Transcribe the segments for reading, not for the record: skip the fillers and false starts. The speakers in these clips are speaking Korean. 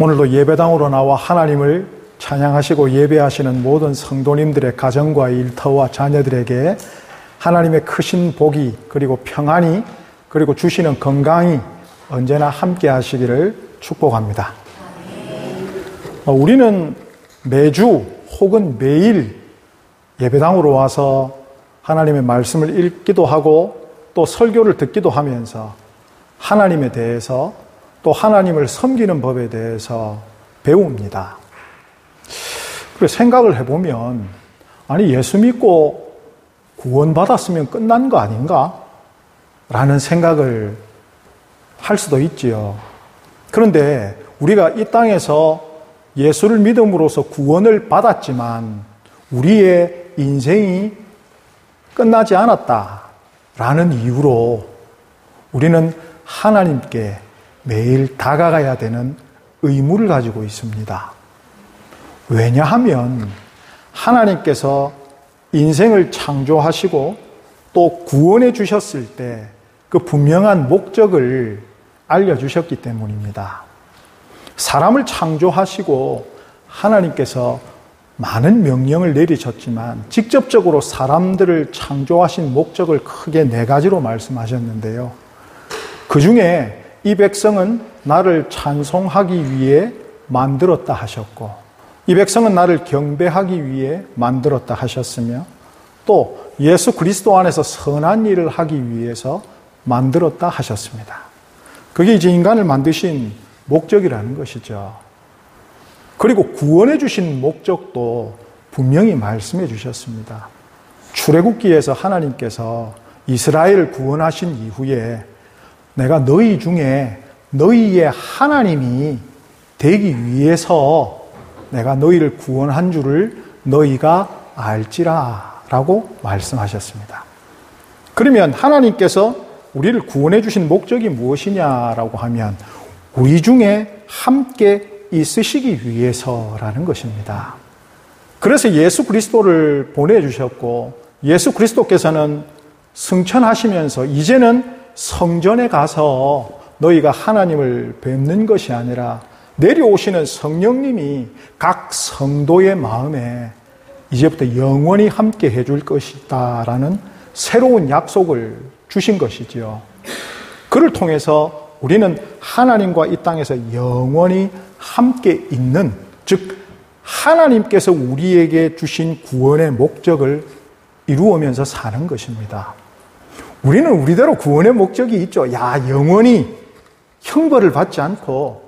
오늘도 예배당으로 나와 하나님을 찬양하시고 예배하시는 모든 성도님들의 가정과 일터와 자녀들에게 하나님의 크신 복이 그리고 평안이 그리고 주시는 건강이 언제나 함께 하시기를 축복합니다. 우리는 매주 혹은 매일 예배당으로 와서 하나님의 말씀을 읽기도 하고 또 설교를 듣기도 하면서 하나님에 대해서 또 하나님을 섬기는 법에 대해서 배웁니다. 그래서 생각을 해보면 아니 예수 믿고 구원받았으면 끝난 거 아닌가? 라는 생각을 할 수도 있지요. 그런데 우리가 이 땅에서 예수를 믿음으로써 구원을 받았지만 우리의 인생이 끝나지 않았다라는 이유로 우리는 하나님께 매일 다가가야 되는 의무를 가지고 있습니다. 왜냐하면 하나님께서 인생을 창조하시고 또 구원해 주셨을 때 그 분명한 목적을 알려주셨기 때문입니다. 사람을 창조하시고 하나님께서 많은 명령을 내리셨지만 직접적으로 사람들을 창조하신 목적을 크게 4가지로 말씀하셨는데요. 그 중에 이 백성은 나를 찬송하기 위해 만들었다 하셨고 이 백성은 나를 경배하기 위해 만들었다 하셨으며 또 예수 그리스도 안에서 선한 일을 하기 위해서 만들었다 하셨습니다. 그게 이제 인간을 만드신 목적이라는 것이죠. 그리고 구원해 주신 목적도 분명히 말씀해 주셨습니다. 출애굽기에서 하나님께서 이스라엘을 구원하신 이후에 내가 너희 중에 너희의 하나님이 되기 위해서 내가 너희를 구원한 줄을 너희가 알지라 라고 말씀하셨습니다. 그러면 하나님께서 우리를 구원해 주신 목적이 무엇이냐라고 하면 우리 중에 함께 있으시기 위해서라는 것입니다. 그래서 예수 그리스도를 보내주셨고 예수 그리스도께서는 승천하시면서 이제는 성전에 가서 너희가 하나님을 뵙는 것이 아니라 내려오시는 성령님이 각 성도의 마음에 이제부터 영원히 함께 해줄 것이다 라는 새로운 약속을 주신 것이지요. 그를 통해서 우리는 하나님과 이 땅에서 영원히 함께 있는, 즉 하나님께서 우리에게 주신 구원의 목적을 이루어면서 사는 것입니다. 우리는 우리대로 구원의 목적이 있죠. 영원히 형벌을 받지 않고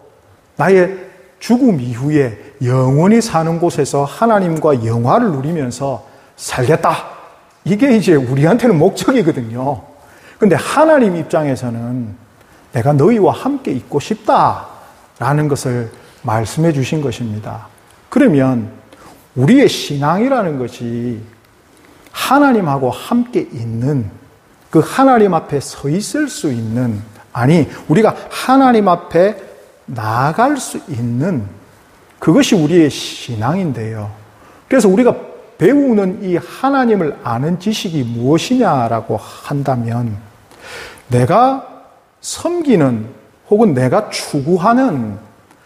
나의 죽음 이후에 영원히 사는 곳에서 하나님과 영화를 누리면서 살겠다. 이게 이제 우리한테는 목적이거든요. 근데 하나님 입장에서는 내가 너희와 함께 있고 싶다라는 것을 말씀해 주신 것입니다. 그러면 우리의 신앙이라는 것이 하나님하고 함께 있는 그 하나님 앞에 서 있을 수 있는, 아니 우리가 하나님 앞에 나아갈 수 있는 그것이 우리의 신앙인데요. 그래서 우리가 배우는 이 하나님을 아는 지식이 무엇이냐라고 한다면 내가 섬기는 혹은 내가 추구하는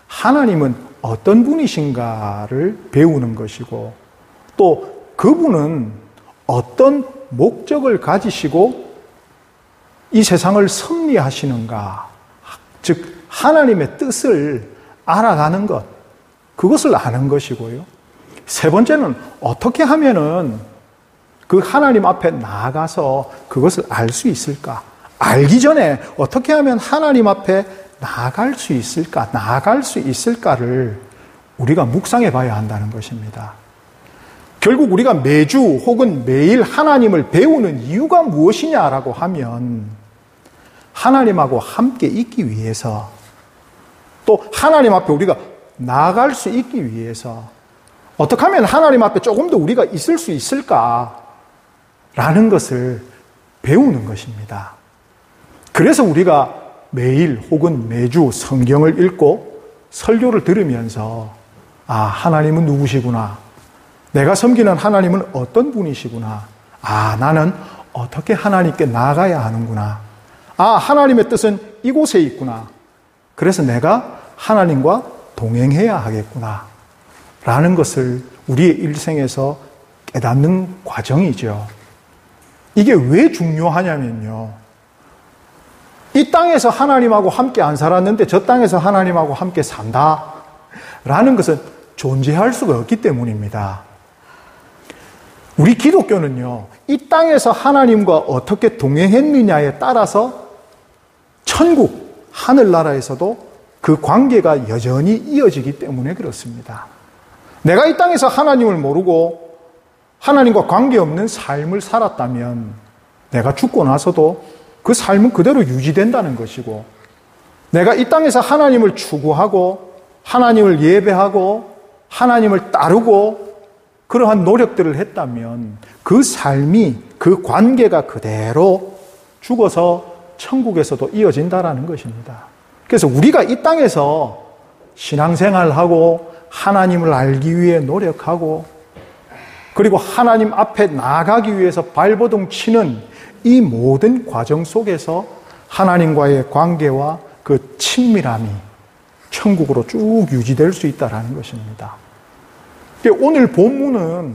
하나님은 어떤 분이신가를 배우는 것이고 또 그분은 어떤 목적을 가지시고 이 세상을 섭리하시는가, 즉 하나님의 뜻을 알아가는 것, 그것을 아는 것이고요. 세 번째는 어떻게 하면은 그 하나님 앞에 나아가서 그것을 알 수 있을까? 알기 전에 어떻게 하면 하나님 앞에 나아갈 수 있을까를 우리가 묵상해 봐야 한다는 것입니다. 결국 우리가 매주 혹은 매일 하나님을 배우는 이유가 무엇이냐라고 하면 하나님하고 함께 있기 위해서 또 하나님 앞에 우리가 나아갈 수 있기 위해서 어떻게 하면 하나님 앞에 조금 더 우리가 있을 수 있을까라는 것을 배우는 것입니다. 그래서 우리가 매일 혹은 매주 성경을 읽고 설교를 들으면서 하나님은 누구시구나, 내가 섬기는 하나님은 어떤 분이시구나, 나는 어떻게 하나님께 나아가야 하는구나, 하나님의 뜻은 이곳에 있구나, 그래서 내가 하나님과 동행해야 하겠구나 라는 것을 우리의 일생에서 깨닫는 과정이죠. 이게 왜 중요하냐면요, 이 땅에서 하나님하고 함께 안 살았는데 저 땅에서 하나님하고 함께 산다 라는 것은 존재할 수가 없기 때문입니다. 우리 기독교는요, 이 땅에서 하나님과 어떻게 동행했느냐에 따라서 천국, 하늘나라에서도 그 관계가 여전히 이어지기 때문에 그렇습니다. 내가 이 땅에서 하나님을 모르고 하나님과 관계없는 삶을 살았다면 내가 죽고 나서도 그 삶은 그대로 유지된다는 것이고, 내가 이 땅에서 하나님을 추구하고 하나님을 예배하고 하나님을 따르고 그러한 노력들을 했다면 그 삶이, 그 관계가 그대로 죽어서 천국에서도 이어진다라는 것입니다. 그래서 우리가 이 땅에서 신앙생활하고 하나님을 알기 위해 노력하고 그리고 하나님 앞에 나아가기 위해서 발버둥 치는 이 모든 과정 속에서 하나님과의 관계와 그 친밀함이 천국으로 쭉 유지될 수 있다는 것입니다. 오늘 본문은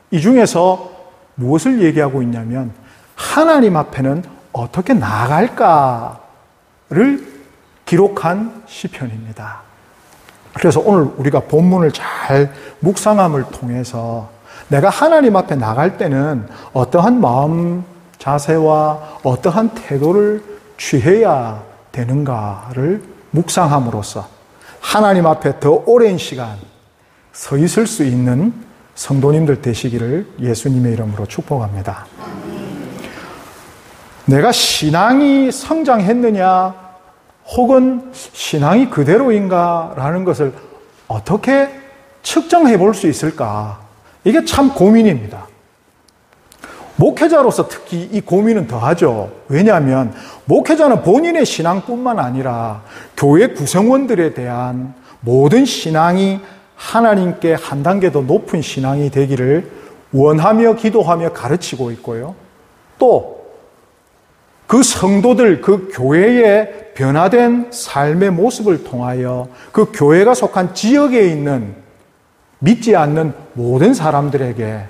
이 중에서 무엇을 얘기하고 있냐면 하나님 앞에는 어떻게 나아갈까를 기록한 시편입니다. 그래서 오늘 우리가 본문을 잘 묵상함을 통해서 내가 하나님 앞에 나갈 때는 어떠한 마음 자세와 어떠한 태도를 취해야 되는가를 묵상함으로써 하나님 앞에 더 오랜 시간 서 있을 수 있는 성도님들 되시기를 예수님의 이름으로 축복합니다. 내가 신앙이 성장했느냐 혹은 신앙이 그대로인가라는 것을 어떻게 측정해 볼 수 있을까? 이게 참 고민입니다. 목회자로서 특히 이 고민은 더하죠. 왜냐하면 목회자는 본인의 신앙뿐만 아니라 교회 구성원들에 대한 모든 신앙이 하나님께 한 단계 더 높은 신앙이 되기를 원하며 기도하며 가르치고 있고요. 또 그 성도들, 그 교회의 변화된 삶의 모습을 통하여 그 교회가 속한 지역에 있는 믿지 않는 모든 사람들에게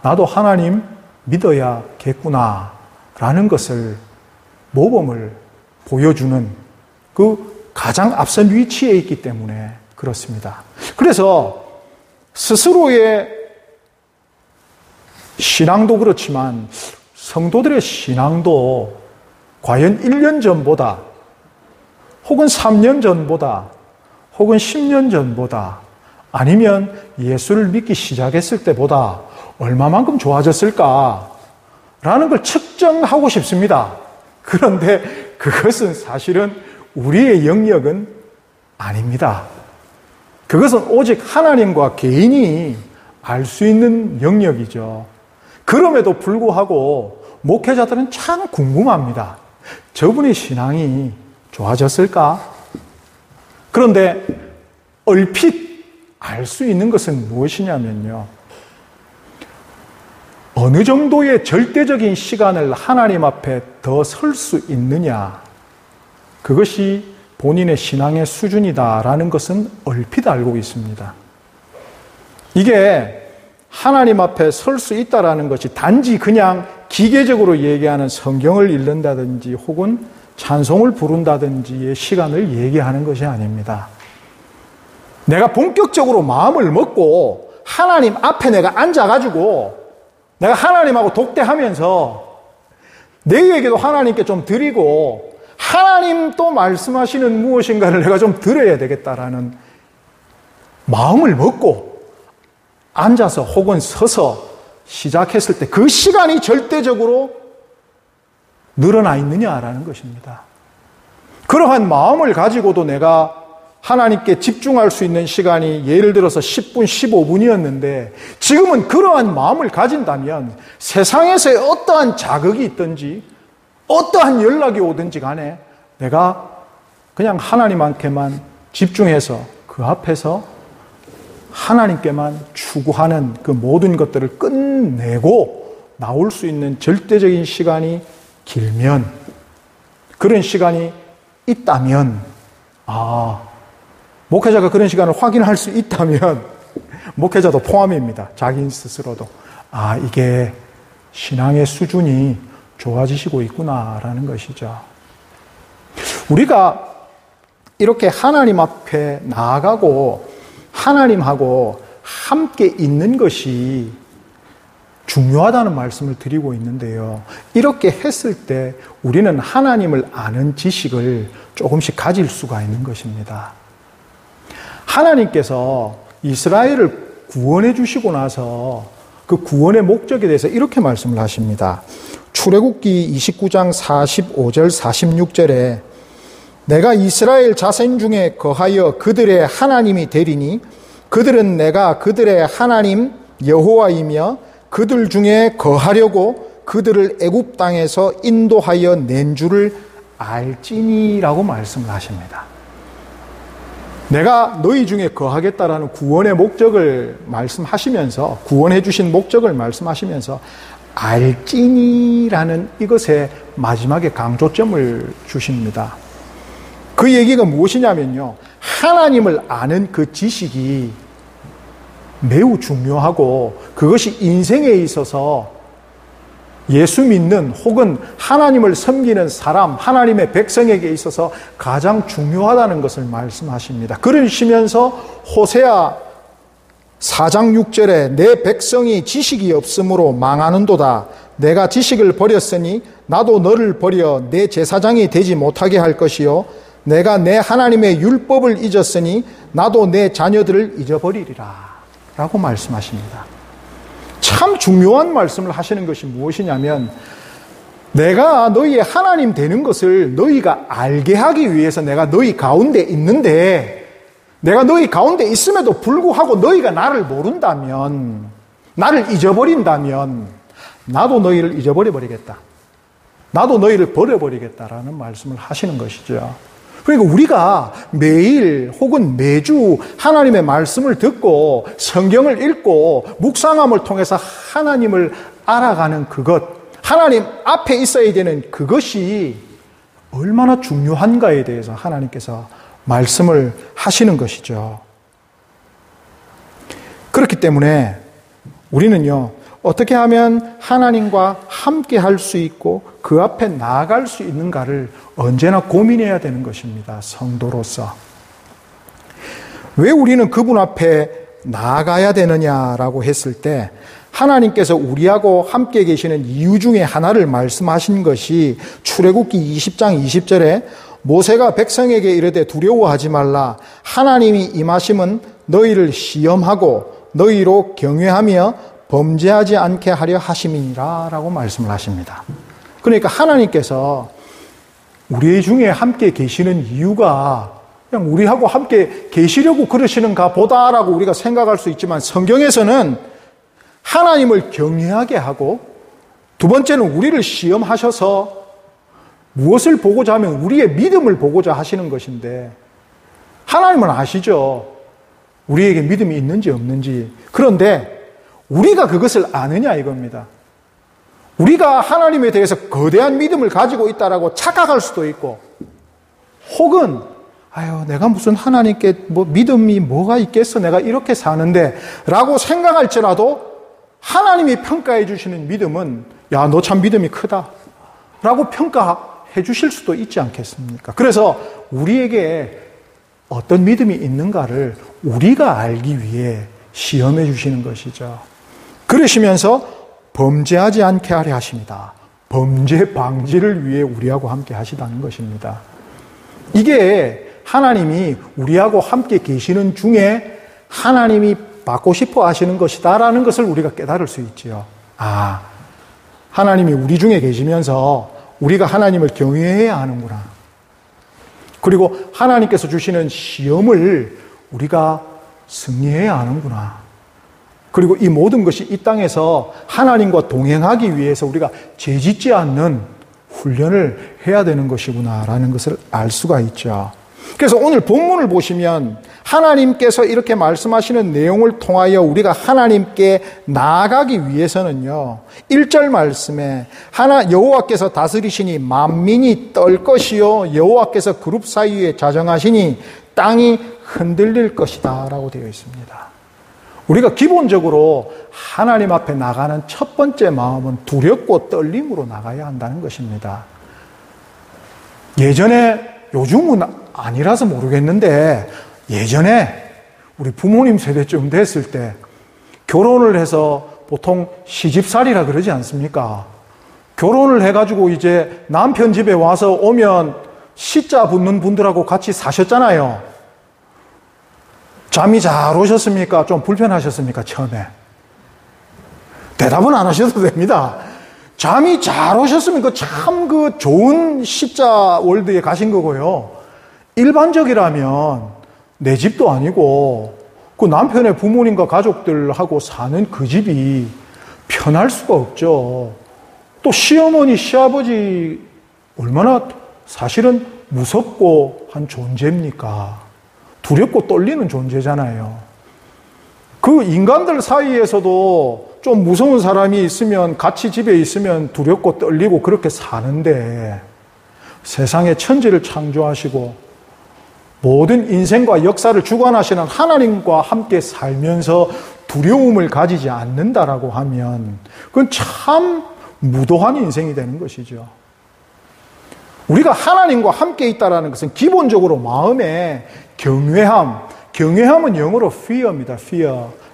나도 하나님 믿어야겠구나 라는 것을 모범을 보여주는 그 가장 앞선 위치에 있기 때문에 그렇습니다. 그래서 스스로의 신앙도 그렇지만 성도들의 신앙도 과연 1년 전보다 혹은 3년 전보다 혹은 10년 전보다 아니면 예수를 믿기 시작했을 때보다 얼마만큼 좋아졌을까라는 걸 측정하고 싶습니다. 그런데 그것은 사실은 우리의 영역은 아닙니다. 그것은 오직 하나님과 개인이 알 수 있는 영역이죠. 그럼에도 불구하고 목회자들은 참 궁금합니다. 저분의 신앙이 좋아졌을까? 그런데 얼핏 알 수 있는 것은 무엇이냐면요, 어느 정도의 절대적인 시간을 하나님 앞에 더 설 수 있느냐, 그것이 본인의 신앙의 수준이다라는 것은 얼핏 알고 있습니다. 이게 하나님 앞에 설 수 있다라는 것이 단지 그냥 기계적으로 얘기하는 성경을 읽는다든지 혹은 찬송을 부른다든지의 시간을 얘기하는 것이 아닙니다. 내가 본격적으로 마음을 먹고 하나님 앞에 내가 앉아가지고 내가 하나님하고 독대하면서 내에게도 하나님께 좀 드리고 하나님 또 말씀하시는 무엇인가를 내가 좀 들어야 되겠다라는 마음을 먹고 앉아서 혹은 서서 시작했을 때 그 시간이 절대적으로 늘어나 있느냐라는 것입니다. 그러한 마음을 가지고도 내가 하나님께 집중할 수 있는 시간이 예를 들어서 10분, 15분이었는데 지금은 그러한 마음을 가진다면 세상에서의 어떠한 자극이 있든지 어떠한 연락이 오든지 간에 내가 그냥 하나님한테만 집중해서 그 앞에서 하나님께만 추구하는 그 모든 것들을 끝내고 나올 수 있는 절대적인 시간이 길면, 그런 시간이 있다면 목회자가 그런 시간을 확인할 수 있다면 목회자도 포함입니다. 자기 스스로도. 아, 이게 신앙의 수준이 좋아지시고 있구나라는 것이죠. 우리가 이렇게 하나님 앞에 나아가고 하나님하고 함께 있는 것이 중요하다는 말씀을 드리고 있는데요. 이렇게 했을 때 우리는 하나님을 아는 지식을 조금씩 가질 수가 있는 것입니다. 하나님께서 이스라엘을 구원해 주시고 나서 그 구원의 목적에 대해서 이렇게 말씀을 하십니다. 출애굽기 29장 45절 46절에 내가 이스라엘 자손 중에 거하여 그들의 하나님이 되리니 그들은 내가 그들의 하나님 여호와이며 그들 중에 거하려고 그들을 애굽 땅에서 인도하여 낸 줄을 알지니라고 말씀을 하십니다. 내가 너희 중에 거하겠다라는 구원의 목적을 말씀하시면서 구원해 주신 목적을 말씀하시면서 알지니라는 이것에 마지막에 강조점을 주십니다. 그 얘기가 무엇이냐면요. 하나님을 아는 그 지식이 매우 중요하고 그것이 인생에 있어서 예수 믿는 혹은 하나님을 섬기는 사람, 하나님의 백성에게 있어서 가장 중요하다는 것을 말씀하십니다. 그러시면서 호세아 4장 6절에 내 백성이 지식이 없으므로 망하는도다. 내가 지식을 버렸으니 나도 너를 버려 내 제사장이 되지 못하게 할 것이요. 내가 내 하나님의 율법을 잊었으니 나도 내 자녀들을 잊어버리리라. 라고 말씀하십니다. 참 중요한 말씀을 하시는 것이 무엇이냐면 내가 너희의 하나님 되는 것을 너희가 알게 하기 위해서 내가 너희 가운데 있는데 내가 너희 가운데 있음에도 불구하고 너희가 나를 모른다면 나를 잊어버린다면 나도 너희를 잊어버려 버리겠다. 나도 너희를 버려버리겠다라는 말씀을 하시는 것이죠. 그러니까 우리가 매일 혹은 매주 하나님의 말씀을 듣고 성경을 읽고 묵상함을 통해서 하나님을 알아가는 그것, 하나님 앞에 있어야 되는 그것이 얼마나 중요한가에 대해서 하나님께서 말씀을 하시는 것이죠. 그렇기 때문에 우리는요, 어떻게 하면 하나님과 함께 할 수 있고 그 앞에 나아갈 수 있는가를 언제나 고민해야 되는 것입니다. 성도로서. 왜 우리는 그분 앞에 나아가야 되느냐라고 했을 때 하나님께서 우리하고 함께 계시는 이유 중에 하나를 말씀하신 것이 출애굽기 20장 20절에 모세가 백성에게 이르되 두려워하지 말라. 하나님이 임하심은 너희를 시험하고 너희로 경외하며 범죄하지 않게 하려 하심이니라 라고 말씀을 하십니다. 그러니까 하나님께서 우리 중에 함께 계시는 이유가 그냥 우리하고 함께 계시려고 그러시는가 보다라고 우리가 생각할 수 있지만 성경에서는 하나님을 경외하게 하고 두 번째는 우리를 시험하셔서 무엇을 보고자 하면 우리의 믿음을 보고자 하시는 것인데 하나님은 아시죠? 우리에게 믿음이 있는지 없는지. 그런데 우리가 그것을 아느냐 이겁니다. 우리가 하나님에 대해서 거대한 믿음을 가지고 있다라고 착각할 수도 있고 혹은 내가 무슨 하나님께 믿음이 뭐가 있겠어 내가 이렇게 사는데 라고 생각할지라도 하나님이 평가해 주시는 믿음은 야, 너 참 믿음이 크다 라고 평가해 주실 수도 있지 않겠습니까? 그래서 우리에게 어떤 믿음이 있는가를 우리가 알기 위해 시험해 주시는 것이죠. 그러시면서 범죄하지 않게 하려 하십니다. 범죄 방지를 위해 우리하고 함께 하시다는 것입니다. 이게 하나님이 우리하고 함께 계시는 중에 하나님이 받고 싶어 하시는 것이다라는 것을 우리가 깨달을 수 있지요. 하나님이 우리 중에 계시면서 우리가 하나님을 경외해야 하는구나. 그리고 하나님께서 주시는 시험을 우리가 승리해야 하는구나. 그리고 이 모든 것이 이 땅에서 하나님과 동행하기 위해서 우리가 죄짓지 않는 훈련을 해야 되는 것이구나라는 것을 알 수가 있죠. 그래서 오늘 본문을 보시면 하나님께서 이렇게 말씀하시는 내용을 통하여 우리가 하나님께 나아가기 위해서는요. 1절 말씀에 여호와께서 다스리시니 만민이 떨 것이요 여호와께서 그룹 사이에 자정하시니 땅이 흔들릴 것이다 라고 되어 있습니다. 우리가 기본적으로 하나님 앞에 나가는 첫 번째 마음은 두렵고 떨림으로 나가야 한다는 것입니다. 예전에, 요즘은 아니라서 모르겠는데, 예전에 우리 부모님 세대쯤 됐을 때 결혼을 해서 보통 시집살이라 그러지 않습니까? 결혼을 해가지고 이제 남편 집에 와서 오면 시자 붙는 분들하고 같이 사셨잖아요. 잠이 잘 오셨습니까? 좀 불편하셨습니까? 처음에. 대답은 안 하셔도 됩니다. 잠이 잘 오셨습니까? 참 그 좋은 시자 월드에 가신 거고요. 일반적이라면 내 집도 아니고 그 남편의 부모님과 가족들하고 사는 그 집이 편할 수가 없죠. 또 시어머니, 시아버지 얼마나 사실은 무섭고 한 존재입니까? 두렵고 떨리는 존재잖아요. 그 인간들 사이에서도 좀 무서운 사람이 있으면 같이 집에 있으면 두렵고 떨리고 그렇게 사는데 세상에 천지를 창조하시고 모든 인생과 역사를 주관하시는 하나님과 함께 살면서 두려움을 가지지 않는다라고 하면 그건 참 무도한 인생이 되는 것이죠. 우리가 하나님과 함께 있다는 것은 기본적으로 마음에 경외함은 영어로 fear입니다.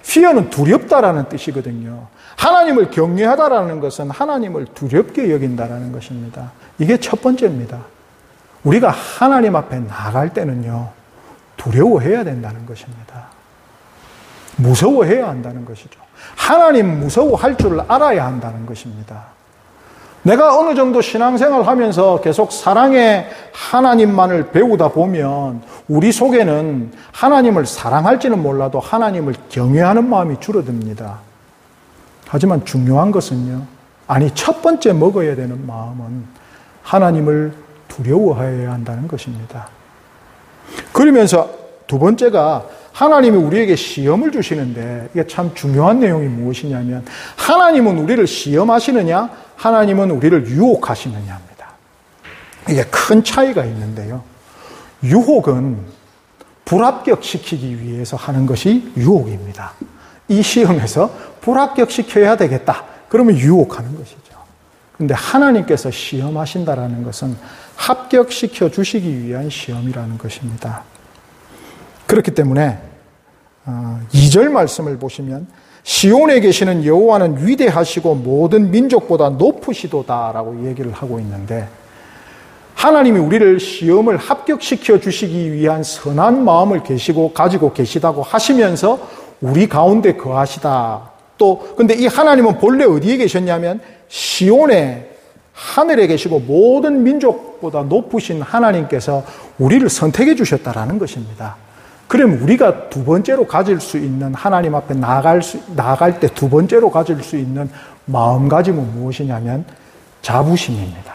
fear는 두렵다라는 뜻이거든요. 하나님을 경외하다라는 것은 하나님을 두렵게 여긴다라는 것입니다. 이게 첫 번째입니다. 우리가 하나님 앞에 나갈 때는요, 두려워해야 된다는 것입니다. 무서워해야 한다는 것이죠. 하나님 무서워할 줄 알아야 한다는 것입니다. 내가 어느 정도 신앙생활 하면서 계속 사랑의 하나님만을 배우다 보면 우리 속에는 하나님을 사랑할지는 몰라도 하나님을 경외하는 마음이 줄어듭니다. 하지만 중요한 것은요, 첫 번째 먹어야 되는 마음은 하나님을 두려워해야 한다는 것입니다. 그러면서 두 번째가 하나님이 우리에게 시험을 주시는데 이게 참 중요한 내용이 무엇이냐면 하나님은 우리를 시험하시느냐 하나님은 우리를 유혹하시느냐입니다. 이게 큰 차이가 있는데요. 유혹은 불합격시키기 위해서 하는 것이 유혹입니다. 이 시험에서 불합격시켜야 되겠다. 그러면 유혹하는 것이죠. 그런데 하나님께서 시험하신다라는 것은 합격시켜 주시기 위한 시험이라는 것입니다. 그렇기 때문에 2절 말씀을 보시면 시온에 계시는 여호와는 위대하시고 모든 민족보다 높으시도다라고 얘기를 하고 있는데 하나님이 우리를 시험을 합격시켜 주시기 위한 선한 마음을 가지고 계시다고 하시면서 우리 가운데 거하시다. 또 근데 이 하나님은 본래 어디에 계셨냐면 시온에 하늘에 계시고 모든 민족보다 높으신 하나님께서 우리를 선택해 주셨다라는 것입니다. 그럼 우리가 두 번째로 가질 수 있는 하나님 앞에 나아갈 때 두 번째로 가질 수 있는 마음가짐은 무엇이냐면 자부심입니다.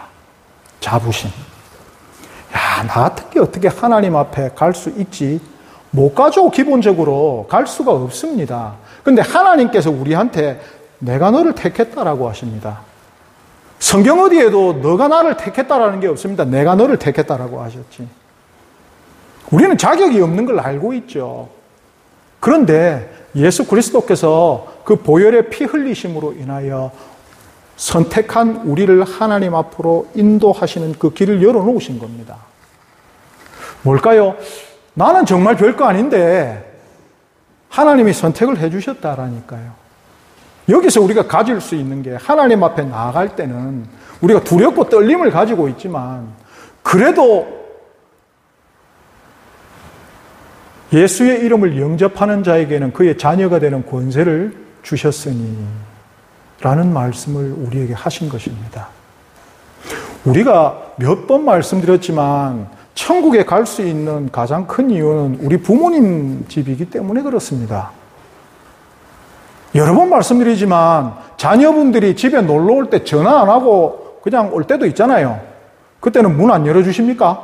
자부심. 야, 나 같은 게 어떻게 하나님 앞에 갈 수 있지? 못 가죠. 기본적으로 갈 수가 없습니다. 그런데 하나님께서 우리한테 내가 너를 택했다라고 하십니다. 성경 어디에도 너가 나를 택했다라는 게 없습니다. 내가 너를 택했다라고 하셨지. 우리는 자격이 없는 걸 알고 있죠. 그런데 예수 그리스도께서 그 보혈의 피 흘리심으로 인하여 선택한 우리를 하나님 앞으로 인도하시는 그 길을 열어놓으신 겁니다. 뭘까요? 나는 정말 별거 아닌데 하나님이 선택을 해주셨다라니까요. 여기서 우리가 가질 수 있는 게 하나님 앞에 나아갈 때는 우리가 두렵고 떨림을 가지고 있지만 그래도 예수의 이름을 영접하는 자에게는 그의 자녀가 되는 권세를 주셨으니 라는 말씀을 우리에게 하신 것입니다. 우리가 몇 번 말씀드렸지만 천국에 갈 수 있는 가장 큰 이유는 우리 부모님 집이기 때문에 그렇습니다. 여러 번 말씀드리지만 자녀분들이 집에 놀러 올 때 전화 안 하고 그냥 올 때도 있잖아요. 그때는 문 안 열어주십니까?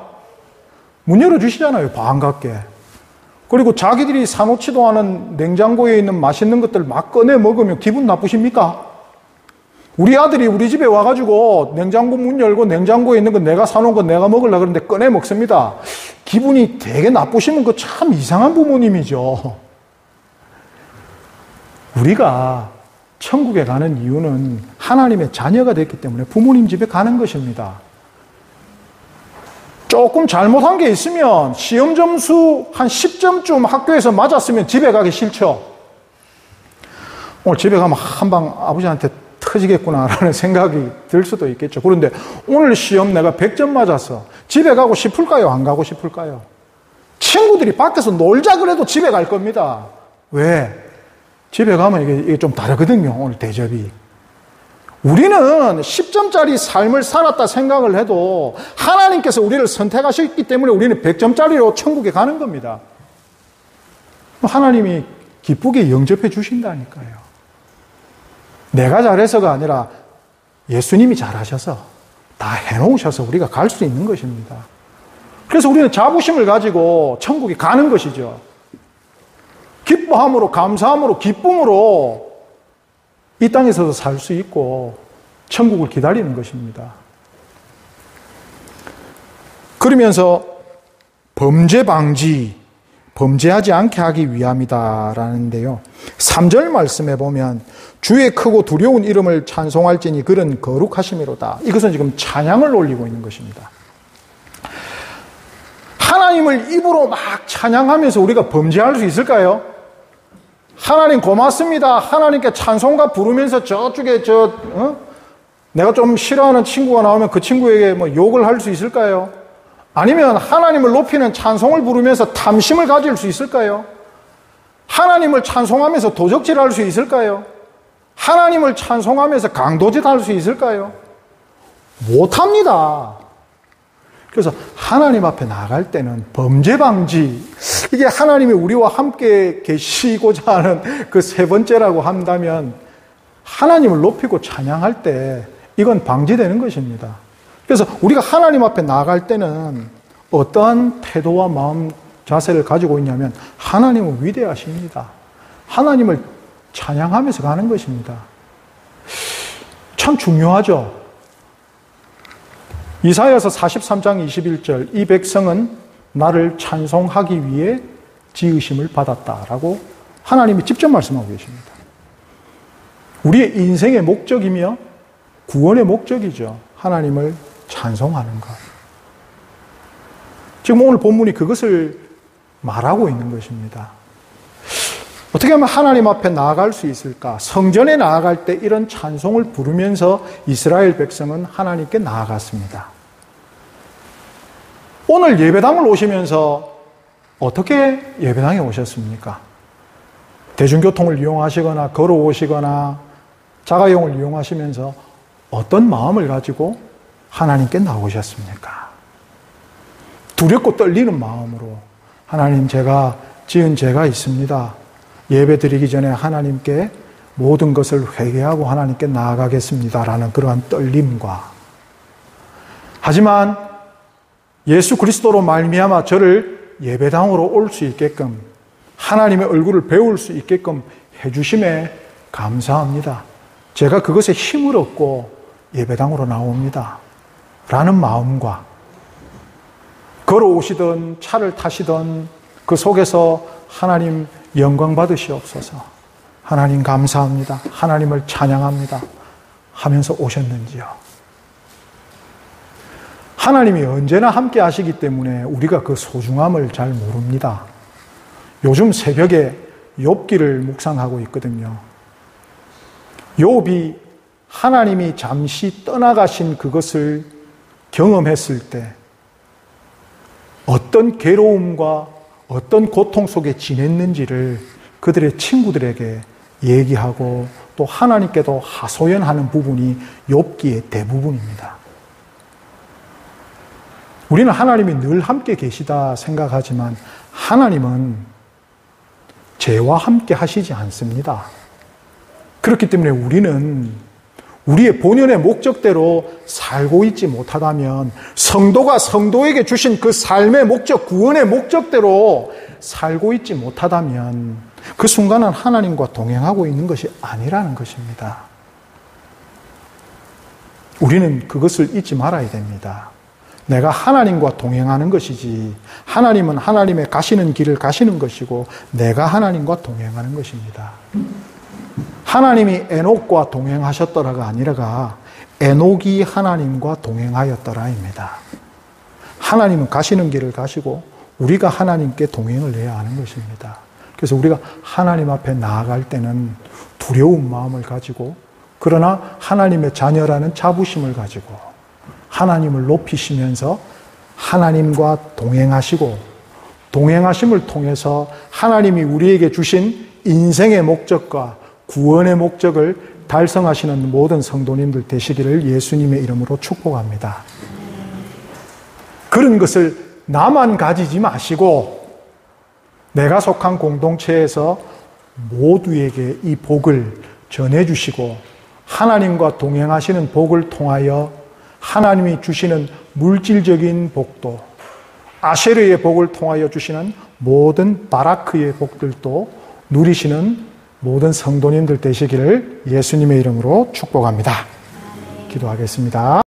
문 열어주시잖아요. 반갑게. 그리고 자기들이 사놓지도 않은 냉장고에 있는 맛있는 것들 막 꺼내 먹으면 기분 나쁘십니까? 우리 아들이 우리 집에 와가지고 냉장고 문 열고 냉장고에 있는 거 내가 사놓은 거 내가 먹으려고 그러는데 꺼내 먹습니다. 기분이 되게 나쁘시면 그 참 이상한 부모님이죠. 우리가 천국에 가는 이유는 하나님의 자녀가 됐기 때문에 부모님 집에 가는 것입니다. 조금 잘못한 게 있으면 시험 점수 한 10점쯤 학교에서 맞았으면 집에 가기 싫죠. 오늘 집에 가면 한 방 아버지한테 터지겠구나라는 생각이 들 수도 있겠죠. 그런데 오늘 시험 내가 100점 맞았어. 집에 가고 싶을까요? 안 가고 싶을까요? 친구들이 밖에서 놀자 그래도 집에 갈 겁니다. 왜? 집에 가면 이게 좀 다르거든요. 오늘 대접이. 우리는 10점짜리 삶을 살았다 생각을 해도 하나님께서 우리를 선택하셨기 때문에 우리는 100점짜리로 천국에 가는 겁니다. 하나님이 기쁘게 영접해 주신다니까요. 내가 잘해서가 아니라 예수님이 잘하셔서 다 해놓으셔서 우리가 갈 수 있는 것입니다. 그래서 우리는 자부심을 가지고 천국에 가는 것이죠. 기뻐함으로, 감사함으로, 기쁨으로 이 땅에서도 살 수 있고 천국을 기다리는 것입니다. 그러면서 범죄 방지, 범죄하지 않게 하기 위함이다라는데요. 3절 말씀에 보면 주의 크고 두려운 이름을 찬송할지니 그는 거룩하심이로다. 이것은 지금 찬양을 올리고 있는 것입니다. 하나님을 입으로 막 찬양하면서 우리가 범죄할 수 있을까요? 하나님 고맙습니다. 하나님께 찬송가 부르면서 저쪽에 내가 좀 싫어하는 친구가 나오면 그 친구에게 뭐 욕을 할 수 있을까요? 아니면 하나님을 높이는 찬송을 부르면서 탐심을 가질 수 있을까요? 하나님을 찬송하면서 도적질할 수 있을까요? 하나님을 찬송하면서 강도짓할 수 있을까요? 못합니다. 그래서 하나님 앞에 나갈 때는 범죄 방지, 이게 하나님이 우리와 함께 계시고자 하는 그 세 번째라고 한다면 하나님을 높이고 찬양할 때 이건 방지되는 것입니다. 그래서 우리가 하나님 앞에 나갈 때는 어떠한 태도와 마음 자세를 가지고 있냐면 하나님은 위대하십니다. 하나님을 찬양하면서 가는 것입니다. 참 중요하죠. 이사야서 43장 21절 이 백성은 나를 찬송하기 위해 지으심을 받았다라고 하나님이 직접 말씀하고 계십니다. 우리의 인생의 목적이며 구원의 목적이죠. 하나님을 찬송하는 것. 지금 오늘 본문이 그것을 말하고 있는 것입니다. 어떻게 하면 하나님 앞에 나아갈 수 있을까? 성전에 나아갈 때 이런 찬송을 부르면서 이스라엘 백성은 하나님께 나아갔습니다. 오늘 예배당을 오시면서 어떻게 예배당에 오셨습니까? 대중교통을 이용하시거나 걸어오시거나 자가용을 이용하시면서 어떤 마음을 가지고 하나님께 나오셨습니까? 두렵고 떨리는 마음으로 하나님 제가 지은 죄가 있습니다. 예배 드리기 전에 하나님께 모든 것을 회개하고 하나님께 나아가겠습니다라는 그러한 떨림과 하지만 예수 그리스도로 말미암아 저를 예배당으로 올 수 있게끔 하나님의 얼굴을 배울 수 있게끔 해주심에 감사합니다. 제가 그것에 힘을 얻고 예배당으로 나옵니다. 라는 마음과 걸어오시던 차를 타시던 그 속에서 하나님 영광 받으시옵소서. 하나님 감사합니다. 하나님을 찬양합니다. 하면서 오셨는지요. 하나님이 언제나 함께 하시기 때문에 우리가 그 소중함을 잘 모릅니다. 요즘 새벽에 욥기를 묵상하고 있거든요. 욥이 하나님이 잠시 떠나가신 그것을 경험했을 때 어떤 괴로움과 어떤 고통 속에 지냈는지를 그들의 친구들에게 얘기하고 또 하나님께도 하소연하는 부분이 욥기의 대부분입니다. 우리는 하나님이 늘 함께 계시다 생각하지만 하나님은 죄와 함께 하시지 않습니다. 그렇기 때문에 우리는 우리의 본연의 목적대로 살고 있지 못하다면 성도가 성도에게 주신 그 삶의 목적, 구원의 목적대로 살고 있지 못하다면 그 순간은 하나님과 동행하고 있는 것이 아니라는 것입니다. 우리는 그것을 잊지 말아야 됩니다. 내가 하나님과 동행하는 것이지, 하나님은 하나님의 가시는 길을 가시는 것이고 내가 하나님과 동행하는 것입니다. 하나님이 에녹과 동행하셨더라가 아니라가 에녹이 하나님과 동행하였더라입니다. 하나님은 가시는 길을 가시고 우리가 하나님께 동행을 해야 하는 것입니다. 그래서 우리가 하나님 앞에 나아갈 때는 두려운 마음을 가지고, 그러나 하나님의 자녀라는 자부심을 가지고 하나님을 높이시면서 하나님과 동행하시고, 동행하심을 통해서 하나님이 우리에게 주신 인생의 목적과 구원의 목적을 달성하시는 모든 성도님들 되시기를 예수님의 이름으로 축복합니다. 그런 것을 나만 가지지 마시고 내가 속한 공동체에서 모두에게 이 복을 전해주시고, 하나님과 동행하시는 복을 통하여 하나님이 주시는 물질적인 복도, 아쉐르의 복을 통하여 주시는 모든 바라크의 복들도 누리시는 모든 성도님들 되시기를 예수님의 이름으로 축복합니다. 기도하겠습니다.